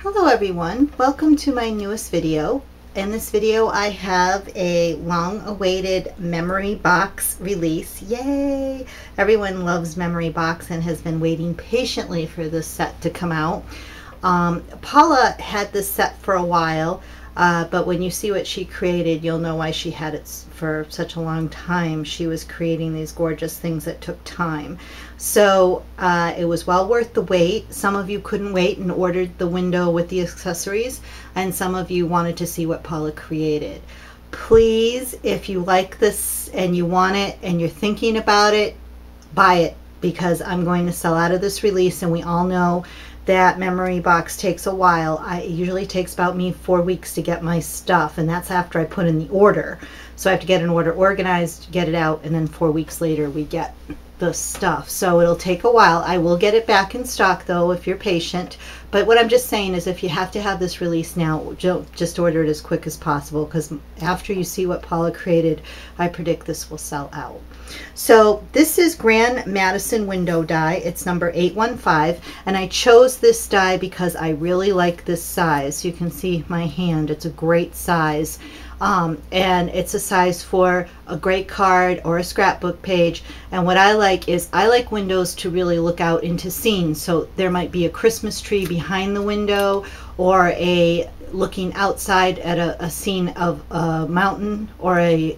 Hello everyone, welcome to my newest video. In this video I have a long-awaited memory box release. Yay! Everyone loves memory box and has been waiting patiently for this set to come out. Paula had this set for a while, but when you see what she created, you'll know why she had it for such a long time. She was creating these gorgeous things that took time. So it was well worth the wait. Some of you couldn't wait and ordered the window with the accessories, and some of you wanted to see what Paula created. Please, if you like this and you want it and you're thinking about it, buy it, because I'm going to sell out of this release, and we all know that memory box takes a while. It usually takes about me 4 weeks to get my stuff, and that's after I put in the order. So I have to get an order organized, get it out, and then 4 weeks later we get the stuff. So it'll take a while. I will get it back in stock though if you're patient. But what I'm just saying is, if you have to have this release now, just order it as quick as possible, because after you see what Paula created, I predict this will sell out. So this is Grand Madison window die. It's number 815, and I chose this die because I really like this size. You can see my hand. It's a great size. And it's a size for a great card or a scrapbook page. And what I like is, I like windows to really look out into scenes. So there might be a Christmas tree behind the window, or a looking outside at a scene of a mountain, or a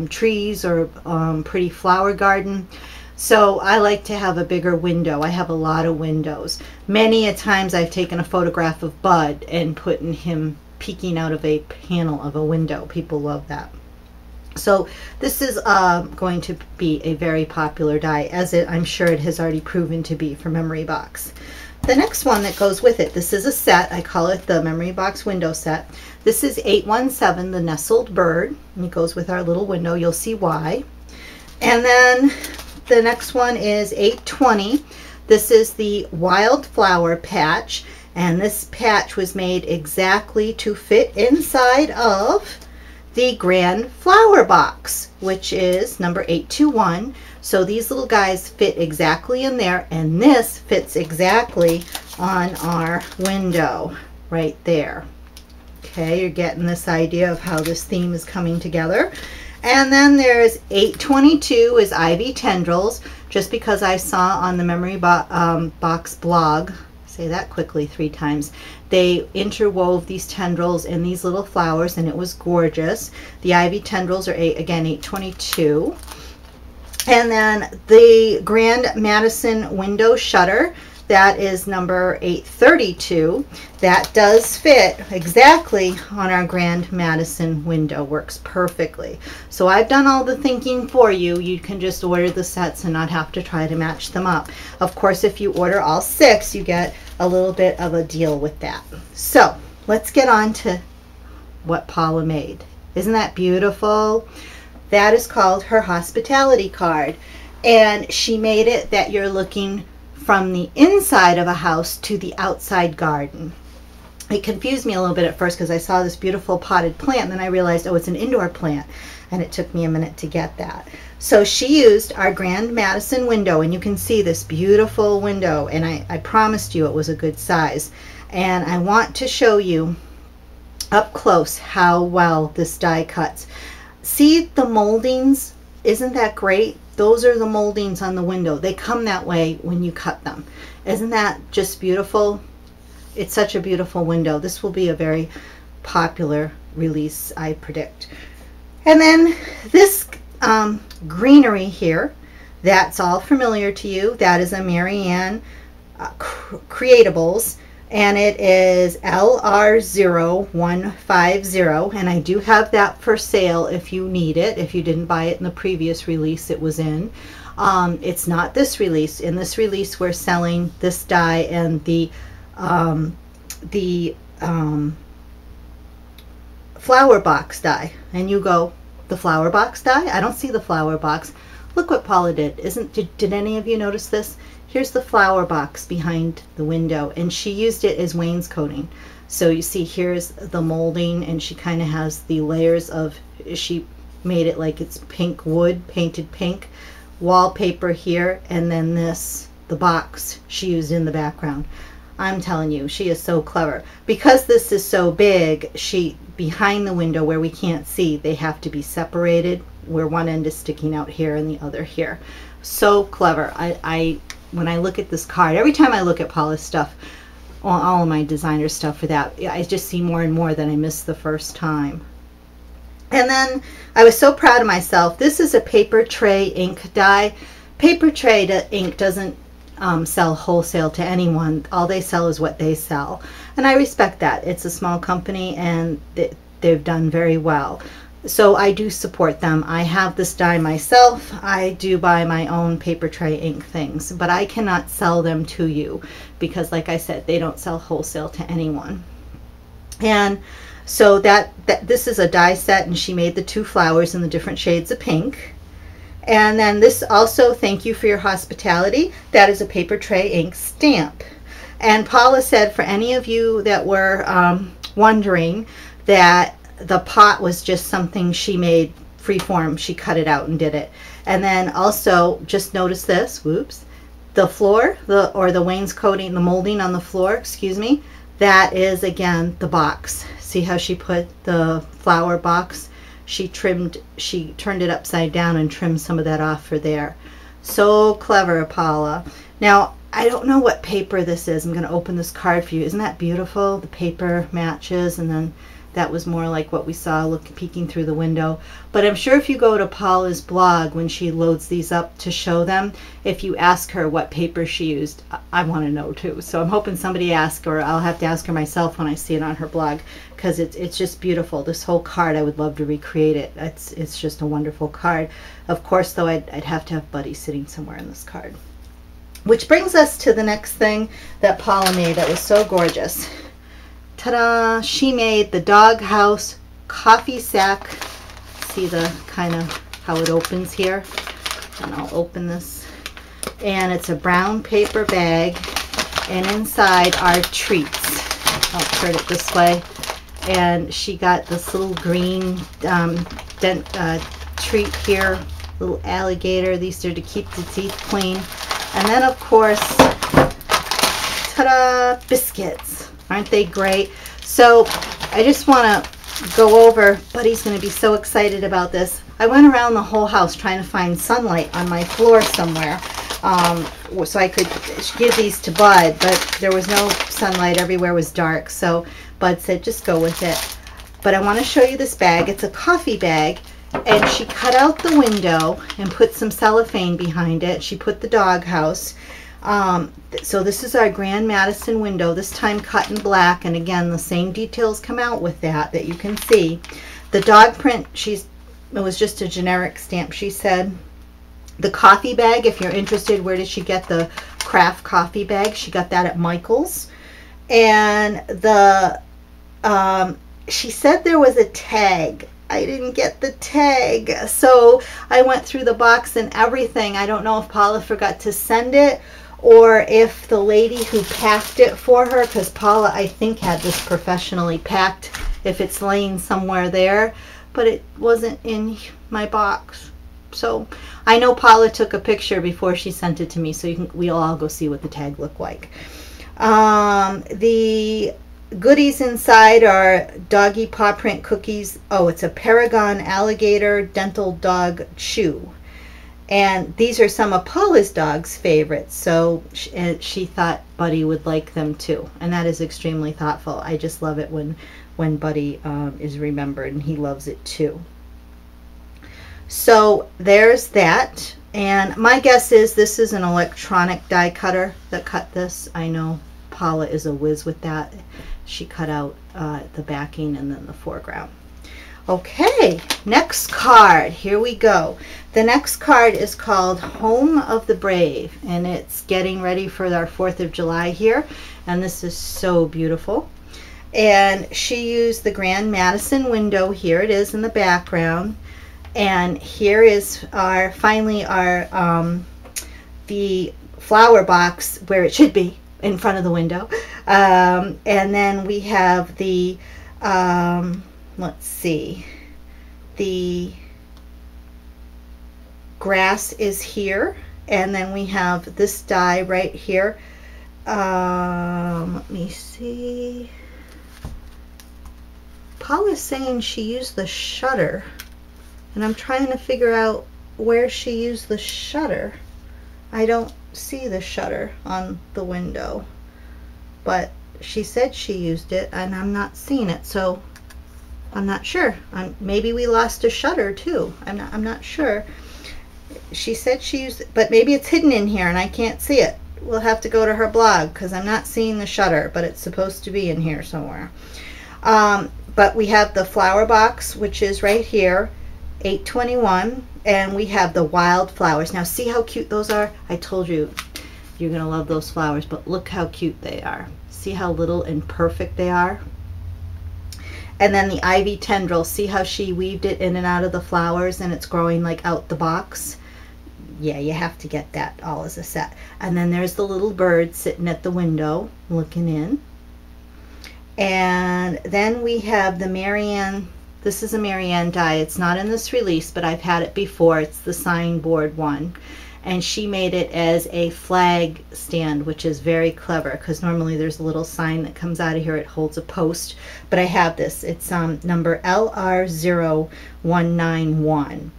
trees, or pretty flower garden. So I like to have a bigger window. I have a lot of windows. Many a times I've taken a photograph of Bud and put in him peeking out of a panel of a window. People love that. So this is going to be a very popular die, as I'm sure it has already proven to be for memory box. The next one that goes with it, this is a set. I call it the memory box window set. This is 817, the nestled bird, and it goes with our little window. You'll see why. And then the next one is 820. This is the wildflower patch. And this patch was made exactly to fit inside of the grand flower box, which is number 821. So these little guys fit exactly in there, and this fits exactly on our window right there. Okay, you're getting this idea of how this theme is coming together. And then there's 822 is ivy tendrils, just because I saw on the memory box blog, say that quickly 3 times, they interwove these tendrils in these little flowers, and it was gorgeous. The ivy tendrils are again 822. And then the Grand Madison window shutter, that is number 832. That does fit exactly on our Grand Madison window. Works perfectly. So I've done all the thinking for you. You can just order the sets and not have to try to match them up. Of course, if you order all 6, you get a little bit of a deal with that. So let's get on to what Paula made. Isn't that beautiful? That is called her hospitality card, and she made it that you're looking from the inside of a house to the outside garden. It confused me a little bit at first, because I saw this beautiful potted plant, and then I realized, oh, it's an indoor plant, and it took me a minute to get that. So she used our Grand Madison window, and you can see this beautiful window, and I promised you it was a good size. And I want to show you up close how well this die cuts. See the moldings? Isn't that great? Those are the moldings on the window. They come that way when you cut them. Isn't that just beautiful? It's such a beautiful window. This will be a very popular release, I predict. And then this greenery here, that's all familiar to you. That is a Marianne Creatables, and it is LR0150, and I do have that for sale if you need it. If you didn't buy it in the previous release it was in. It's not this release. In this release we're selling this die and the flower box die. And you go, the flower box die? I don't see the flower box. Look what Paula did. Did any of you notice this? Here's the flower box behind the window, and she used it as wainscoting. So you see here's the molding, and she kind of has the layers of, she made it like it's pink wood, painted pink, wallpaper here, and then this, the box she used in the background. I'm telling you, she is so clever. Because this is so big, behind the window where we can't see, they have to be separated, where one end is sticking out here and the other here. So clever. When I look at this card, every time I look at Paula's stuff, all of my designer stuff for that, I just see more and more that I missed the first time. And then I was so proud of myself. This is a paper tray ink die. Paper tray ink doesn't sell wholesale to anyone. All they sell is what they sell. And I respect that. It's a small company and they've done very well. So I do support them. I have this die myself. I do buy my own paper tray ink things, but I cannot sell them to you because, like I said, they don't sell wholesale to anyone. And so this is a die set, and she made the 2 flowers in the different shades of pink. And then this also, thank you for your hospitality. That is a paper tray ink stamp. And Paula said, for any of you that were wondering, that the pot was just something she made freeform. She cut it out and did it. And then also, just notice this, whoops, the floor, the wainscoting, the molding on the floor, excuse me, that is again the box. See how she put the flower box? She turned it upside down and trimmed some of that off for there. So clever, Paula. Now, I don't know what paper this is. I'm going to open this card for you. Isn't that beautiful? The paper matches, and then that was more like what we saw peeking through the window. But I'm sure if you go to Paula's blog when she loads these up to show them, if you ask her what paper she used, I want to know too. So I'm hoping somebody asks, or I'll have to ask her myself when I see it on her blog, because it's just beautiful. This whole card, I would love to recreate it. It's just a wonderful card. Of course, though, I'd have to have Buddy sitting somewhere in this card. Which brings us to the next thing that Paula made that was so gorgeous. Ta-da! She made the doghouse coffee sack. See the kind of how it opens here? And I'll open this. And it's a brown paper bag, and inside are treats. I'll turn it this way. And she got this little green treat here, little alligator. These are to keep the teeth clean. And then, of course, ta-da, biscuits. Aren't they great? So I just want to go over, Buddy's going to be so excited about this. I went around the whole house trying to find sunlight on my floor somewhere so I could give these to Bud, but there was no sunlight. Everywhere was dark. So Bud said, just go with it. But I want to show you this bag. It's a coffee bag, and she cut out the window and put some cellophane behind it. She put the doghouse. So this is our Grand Madison window, this time cut in black, and again the same details come out with that you can see. The dog print, it was just a generic stamp, she said. The coffee bag, if you're interested, where did she get the craft coffee bag? She got that at Michael's. And she said there was a tag. I didn't get the tag, so I went through the box and everything. I don't know if Paula forgot to send it, or if the lady who packed it for her, because Paula, I think, had this professionally packed, if it's laying somewhere there, but it wasn't in my box. So I know Paula took a picture before she sent it to me, so we'll all go see what the tag looked like. The goodies inside are doggy paw print cookies. Oh, it's a Paragon alligator dental dog chew. And these are some of Paula's dog's favorites, so she thought Buddy would like them too. And that is extremely thoughtful. I just love it when Buddy is remembered, and he loves it too. So there's that. And my guess is this is an electronic die cutter that cut this. I know Paula is a whiz with that. She cut out the backing and then the foreground. Okay, next card. Here we go. The next card is called Home of the Brave, and it's getting ready for our 4th of July here, and this is so beautiful. And she used the Grand Madison window. Here it is in the background, and here is finally the flower box where it should be, in front of the window. And then we have the let's see, the grass is here, and then we have this die right here. see. Paula's saying she used the shutter, and I'm trying to figure out where she used the shutter. I don't see the shutter on the window, but she said she used it and I'm not seeing it, so I'm not sure. Maybe we lost a shutter too. I'm not sure. She said she used it, but maybe it's hidden in here and I can't see it. We'll have to go to her blog because I'm not seeing the shutter, but it's supposed to be in here somewhere. But we have the flower box, which is right here, 821, and we have the wild flowers. Now see how cute those are? I told you you're gonna love those flowers, but look how cute they are. See how little and perfect they are? And then the ivy tendril, see how she weaved it in and out of the flowers and it's growing like out the box? Yeah, you have to get that all as a set. And then there's the little bird sitting at the window looking in. And then we have the Marianne. This is a Marianne die. It's not in this release, but I've had it before. It's the signboard one. And she made it as a flag stand, which is very clever because normally there's a little sign that comes out of here. It holds a post. But I have this. It's number LR0191.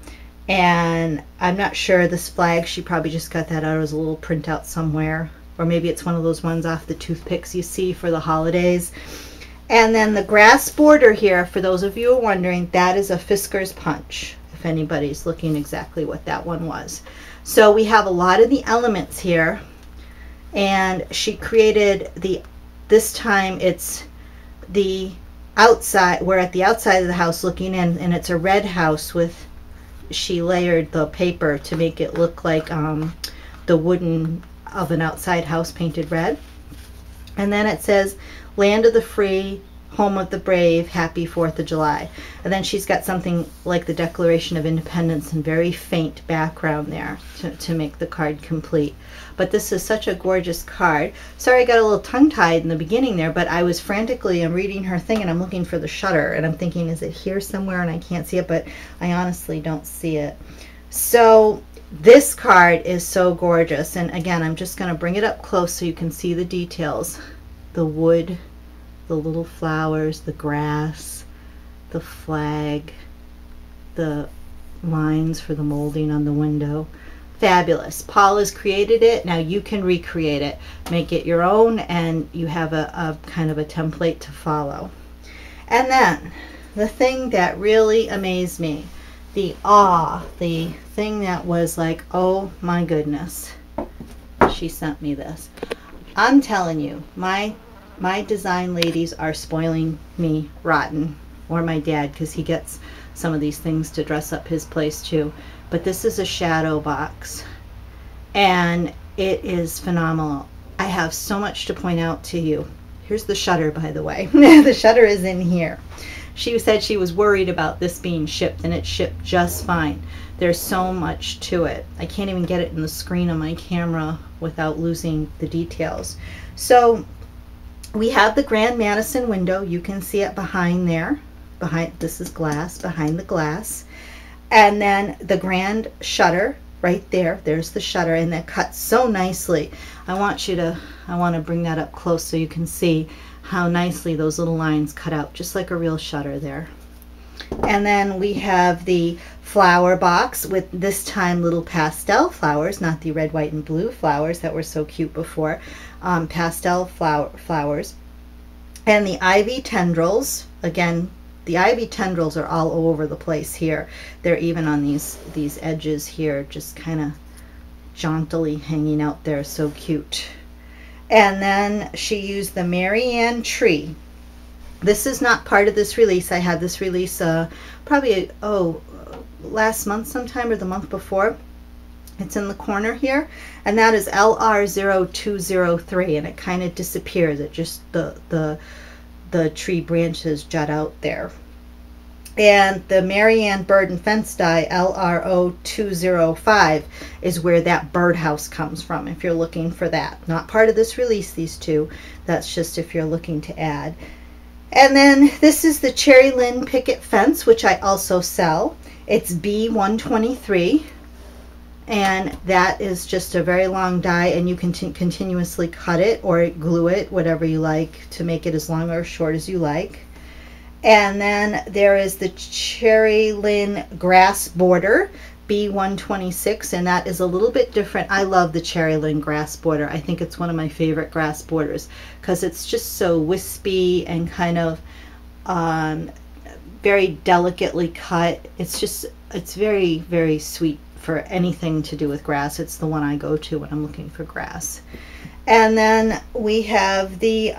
And I'm not sure this flag, she probably just got that out as a little printout somewhere. Or maybe it's one of those ones off the toothpicks you see for the holidays. And then the grass border here, for those of you who are wondering, that is a Fisker's punch, if anybody's looking exactly what that one was. So we have a lot of the elements here, and she created this time it's the outside, we're at the outside of the house looking in, and it's a red house with, she layered the paper to make it look like the wooden of an outside house painted red. And then it says, land of the free, home of the brave, happy 4th of July. And then she's got something like the Declaration of Independence in very faint background there to make the card complete. But this is such a gorgeous card. Sorry I got a little tongue-tied in the beginning there, but I was frantically, I'm reading her thing and I'm looking for the shutter and I'm thinking, is it here somewhere? And I can't see it, but I honestly don't see it. So this card is so gorgeous. And again, I'm just going to bring it up close so you can see the details. The wood, the little flowers, the grass, the flag, the lines for the molding on the window. Fabulous. Paula's created it. Now you can recreate it. Make it your own and you have a kind of a template to follow. And then the thing that really amazed me, the awe, the thing that was like, oh my goodness. She sent me this. I'm telling you, my design ladies are spoiling me rotten, or my dad, because he gets some of these things to dress up his place too. But this is a shadow box and it is phenomenal. I have so much to point out to you. Here's the shutter, by the way. The shutter is in here. She said she was worried about this being shipped, and it shipped just fine. There's so much to it. I can't even get it in the screen on my camera without losing the details. So we have the Grand Madison window. You can see it behind there. This is glass, behind the glass. And then the grand shutter right there. There's the shutter, and that cuts so nicely. I want to bring that up close so you can see how nicely those little lines cut out, just like a real shutter there. And then we have the flower box with this time little pastel flowers, not the red, white, and blue flowers that were so cute before. Pastel flowers. And the ivy tendrils, again, the ivy tendrils are all over the place here. They're even on these edges here, just kind of jauntily hanging out there, so cute. And then she used the Marianne tree. This is not part of this release. I had this release probably last month sometime or the month before. It's in the corner here, and that is LR0203, and it kind of disappears. It just the tree branches jut out there. And the Marianne bird and fence die, LR0205, is where that birdhouse comes from, if you're looking for that. Not part of this release, these two. That's just if you're looking to add. And then this is the Cherry Lynn picket fence, which I also sell. It's B123. And that is just a very long die, and you can continuously cut it or glue it, whatever you like, to make it as long or short as you like. And then there is the Cherry Lynn Grass Border B126, and that is a little bit different. I love the Cherry Lynn Grass Border. I think it's one of my favorite grass borders because it's just so wispy and kind of very delicately cut. It's very, very sweet for anything to do with grass. It's the one I go to when I'm looking for grass. And then we have the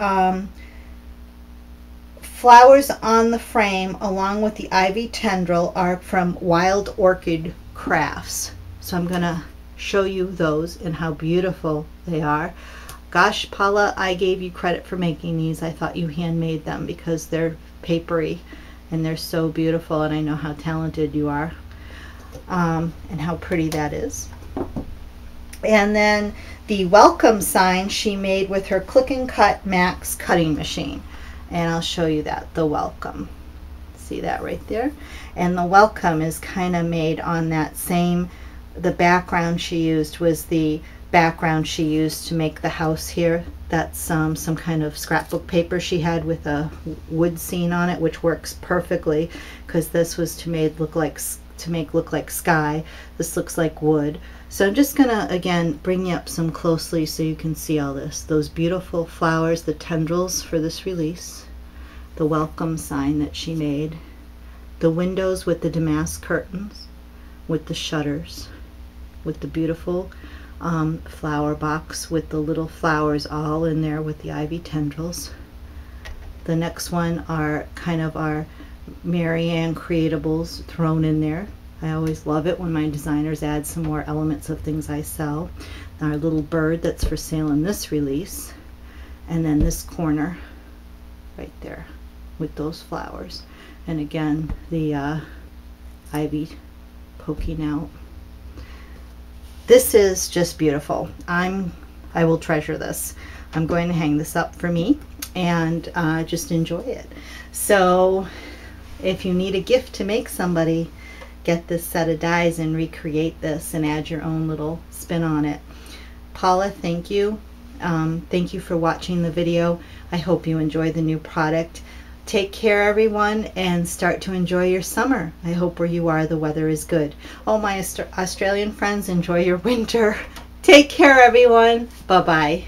flowers on the frame along with the ivy tendril are from Wild Orchid Crafts. So I'm gonna show you those and how beautiful they are. Gosh, Paula, I gave you credit for making these. I thought you handmade them because they're papery and they're so beautiful, and I know how talented you are. And how pretty that is. And then the welcome sign she made with her Click and Cut Max cutting machine, and I'll show you that, the welcome. See that right there? And the welcome is kind of made on that same, the background she used was the background she used to make the house here. That's some kind of scrapbook paper she had with a wood scene on it, which works perfectly because this was to make look like sky. This looks like wood. So I'm just gonna again bring you up some closely so you can see all this. Those beautiful flowers, the tendrils for this release, the welcome sign that she made, the windows with the damask curtains, with the shutters, with the beautiful flower box with the little flowers all in there with the ivy tendrils. The next one are kind of our Marianne creatables thrown in there. I always love it when my designers add some more elements of things I sell. Our little bird that's for sale in this release, and then this corner right there with those flowers, and again the ivy poking out. This is just beautiful. I will treasure this. I'm going to hang this up for me and just enjoy it. So if you need a gift to make somebody, get this set of dies and recreate this and add your own little spin on it. Paula, thank you. Thank you for watching the video. I hope you enjoy the new product. Take care, everyone, and start to enjoy your summer. I hope where you are the weather is good. Oh, my Australian friends, enjoy your winter. Take care, everyone. Bye-bye.